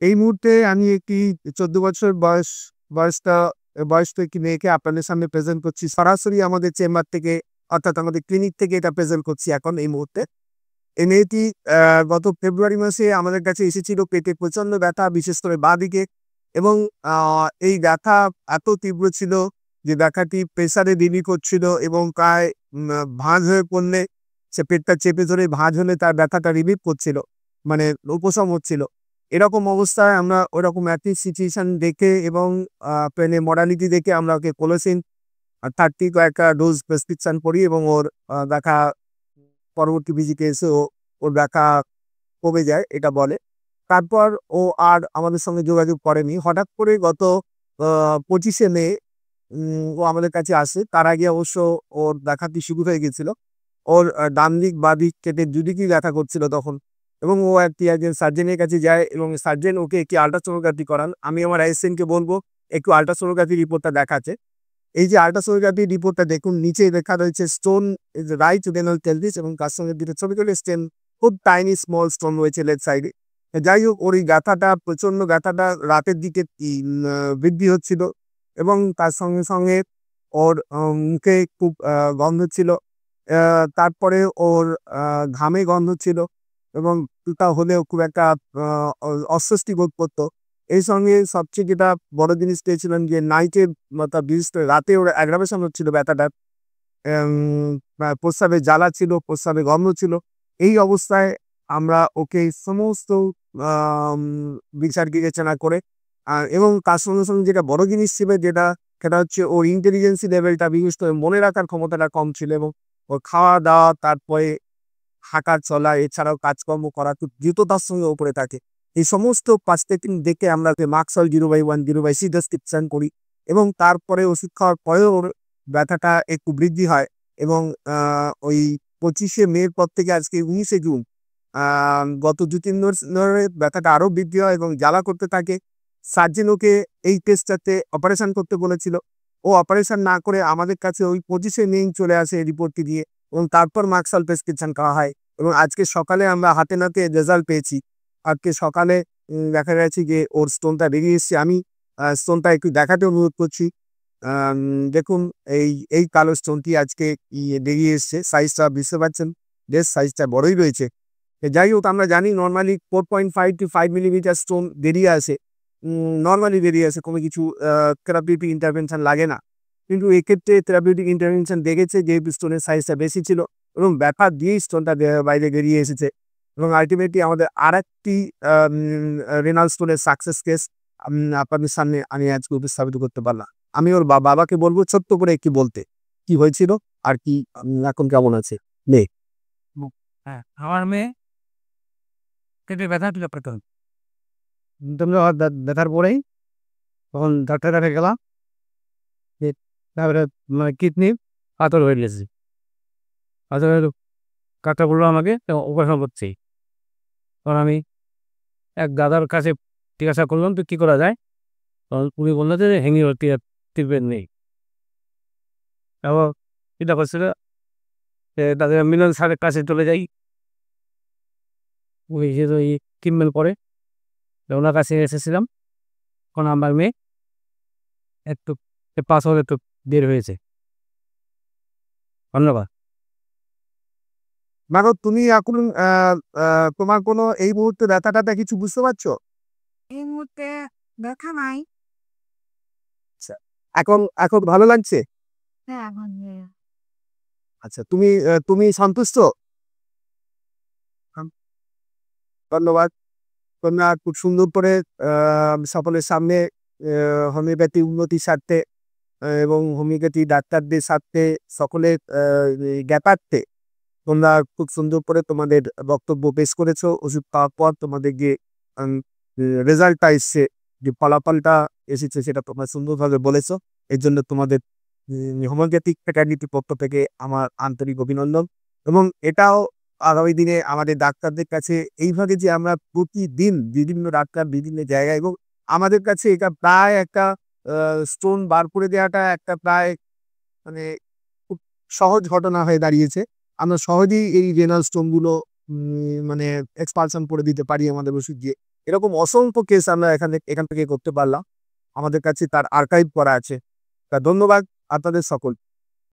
এই মুহূর্তে আমি একটি ১৪ বছর বয়সটা বয়স্ক একটি মেয়েকে আপনাদের সামনে প্রেজেন্ট করছি। সরাসরি আমাদের চেম্বার থেকে অর্থাৎ আমাদের ক্লিনিক থেকে এটা প্রেজেন্ট করছি এখন এই মুহূর্তে। এই মেয়েটি আ গত ফেব্রুয়ারি মাসে আমাদের কাছে এসেছিল পেটে প্রচন্ড ব্যথা, বিশেষ করে বাঁদিকে এবং আ এই ব্যথা এত তীব্র ছিল যে ব্যথাটি প্রেসারে বিলি করছিল এবং প্রায় ভাঁজ হয়ে পড়লে সে পেটটা চেপে ধরে ভাঁজ হলে তার ব্যথাটা রিলিফ করছিল। মানে উপশম হচ্ছিল। এরকম অবস্থায় আমরা ওরকম একই সিচুয়েশন দেখে এবং পেনের মডালিটি দেখে আমরা ওকে কোলোসিন 30 কয়েকটা ডোজ প্রেসক্রিপশন করি এবং ওর ব্যথা পরবর্তী ভিজিটে এসে ওর ব্যথা কমে যায় এটা বলে। তারপর ও আর আমাদের সঙ্গে যোগাযোগ করেনি। হঠাৎ করে গত আ ২৫ মে ও আমাদের কাছে আসে। তার আগে অবশ্য ওর ব্যথাটি শুরু হয়ে গেছিল। ওর ডান দিক, বাঁ দিক কেটে দুদিকেই ব্যথা করছিল তখন এবং ও একজন সার্জেনের কাছে যায় এবং সার্জেন ওকে একটি আল্ট্রাসোনোগ্রাফি করান। আমি আমার অ্যাসিস্ট্যান্টকে বলব একটু আল্ট্রাসোনোগ্রাফি রিপোর্টটা দেখাতে। এই যে আল্ট্রাসোনোগ্রাফি রিপোর্টটা দেখুন, নিচে লেখা রয়েছে stone is right renal pelvis এবং তার সঙ্গে ২ টা ছোট, ছোট স্টেন, খুব টাইনি স্মল স্টোন রয়েছে লেফট সাইডে। যাই হোক, ওর এই ব্যথাটা, প্রচন্ড ব্যথাটা রাতের দিকে বৃদ্ধি হচ্ছিল এবং তার সঙ্গে, সঙ্গে ওর মুখে খুব গন্ধ ছিল। আ তারপরে ওর আ ঘামে গন্ধ ছিল এবং তা হলেও খুব একটা আ অ অস্বস্তি বোধ করত। এই সঙ্গে সবচেয়ে যেটা বড় জিনিস পেয়েছিলাম যে নাইটে বিশেষ করে রাতে ওর অ্যাগ্রাভেশন হচ্ছিল ব্যথাটার। এম প্রস্রাবে জ্বালা ছিল, প্রস্রাবে গন্ধ ছিল। এই অবস্থায় আমরা ওকে সমস্ত আম বিচার বিবেচনা করে এবং তার সঙ্গে, সঙ্গে যেটা বড় জিনিস ছিল সেটা হচ্ছে ওর ইন্টেলিজেন্সি লেভেলটা, বিশেষ করে মনে রাখার ক্ষমতাটা কম ছিল এবং ওর খাওয়া-দাওয়া, তারপরে হাঁটা চলা, এছাড়াও কাজকর্ম করা খুব দ্রুততার সঙ্গে উপরে থাকে। এই সমস্ত পার্সপেক্টিভ দেখে আমরা ওকে মাক্সল 0/1, 0/C ডেসক্রিপশন করি এবং তারপরে ওষুধ খাওয়ার পরেও ওর ব্যথাটা একটু বৃদ্ধি হয় এবং আ ওই ২৫ মের পর থেকে আজকে ১৯ জুন, আ গত ২-৩ ধরে ব্যথাটা আরো বৃদ্ধি হয় এবং জ্বালা করতে থাকে। সার্জেন ওকে এই কেসটাতে অপারেশন করতে বলেছিল। ও অপারেশন না করে আমাদের কাছে ওই ২৫ মেই চলে আসে এই রিপোর্টটি দিয়ে এবং তারপর মাক্সাল প্রেসক্রিপশন খাওয়া হয় এবং আজকে সকালে আমরা হাতে নাতে রেজাল্ট পেয়েছি। আজকে সকালে দেখা গেছে যে ওর স্টোনটা বেরিয়ে এসছে। আমি স্টোনটা একটু দেখাতে অনুরোধ করছি। আম দেখুন, এই কালো স্টোনটি আজকে বেরিয়ে এসছে। সাইজটা বুঝতে পারছেন, বেশ সাইজটা বড়ই রয়েছে। যাই হোক, আমরা জানি নরমালি 4.5 to 5 মিলিমিটার স্টোন বেরিয়ে আসে। নরমালি বেরিয়ে আসে, কোনো কিছু থেরাপিউটিক ইন্টারভেনশন লাগে না। কিন্তু এক্ষেত্রে থেরাপিউটিক ইন্টারভেনশন দেখেছে যেহেতু স্টোনের সাইজটা বেশি ছিল এবং ব্যথা দিয়েই স্টোনটা বাইরে বেরিয়ে এসেছে এবং আল্টিমেটলি আমাদের আরেকটি আম রেনাল স্টোনের সাকসেস কেস আপনাদের সামনে আমি আজকে উপস্থাপিত করতে পারলাম। আমি ওর বাবাকে বলব ছোট্ট করে একটু বলতে, কি হয়েছিল আর কি এখন কেমন আছে মেয়ে? হুম, হ্যাঁ, আমার মেয়ে পেটে ব্যথা ছিল প্রচন্ড। তোমরা ব্যথার পরেই তখন ডাক্তারের কাছে গেলাম। যে তারপরে মানে কিডনি পাথর হয়ে গেছে। পাথরের ডাক্তার বলল আমাকে অপারেশন করতেই। তখন আমি এক দাদার কাছে জিজ্ঞাসা করলাম তো কি করা যায়? তখন উনি বলল যে হেমিওপ্যাথি ট্রিটমেন্ট নেই। তারপর চিন্তা করছিল যে তাদের মিলন স্যারের কাছে চলে যাই। উনি যেহেতু এই ট্রিটমেন্ট করে, তো ওনার কাছে এসেছিলাম। তখন আমার মেয়ে একটু পাথর একটু বের হয়েছে। ধন্যবাদ। দেখো, তুমি এখন আ আ তোমার কোনো এই মুহূর্তে ব্যথা-ট্যাথা কিছু বুঝতে পারছো? এই মুহূর্তে ব্যথা নাই। আচ্ছা। এখন এখন ভালো লাগছে? হ্যাঁ, এখন আচ্ছা, তুমি সন্তুষ্ট? আম ধন্যবাদ। তোমরা খুব সুন্দর করে আ সকলের সামনে হোমিওপ্যাথি উন্নতির স্বার্থে এবং হোমিওপ্যাথি ডাক্তারদের স্বার্থে সকলের জ্ঞাতার্থে তোমরা খুব সুন্দর করে তোমাদের বক্তব্য পেশ করেছো। ওষুধ খাওয়ার পর তোমাদের যে আম রেজাল্টটা এসছে, যে ফলাফলটা এসেছে সেটা তোমরা সুন্দরভাবে বলেছো। এর জন্য তোমাদের হোমিওপ্যাথিক ফ্র্যাটার্নিটির পক্ষ থেকে আমার আন্তরিক অভিনন্দন এবং এটাও আগামী দিনে আমাদের ডাক্তারদের কাছে এইভাবে যে আমরা প্রতিদিন বিভিন্ন ডাক্তার বিভিন্ন জায়গায় এবং আমাদের কাছে এটা প্রায় একটা আ স্টোন বার করে দেওয়াটা একটা প্রায় মানে খুব সহজ ঘটনা হয়ে দাঁড়িয়েছে। আমরা সহজেই এই রেনাল স্টোন গুলো মানে এক্সপালশন করে দিতে পারি আমাদের ওষুধ দিয়ে। এরকম অসংখ্য কেস আমরা এখান থেকে করতে পারলাম। আমাদের কাছে তার আর্কাইভ করা আছে। তা ধন্যবাদ আপনাদের সকল।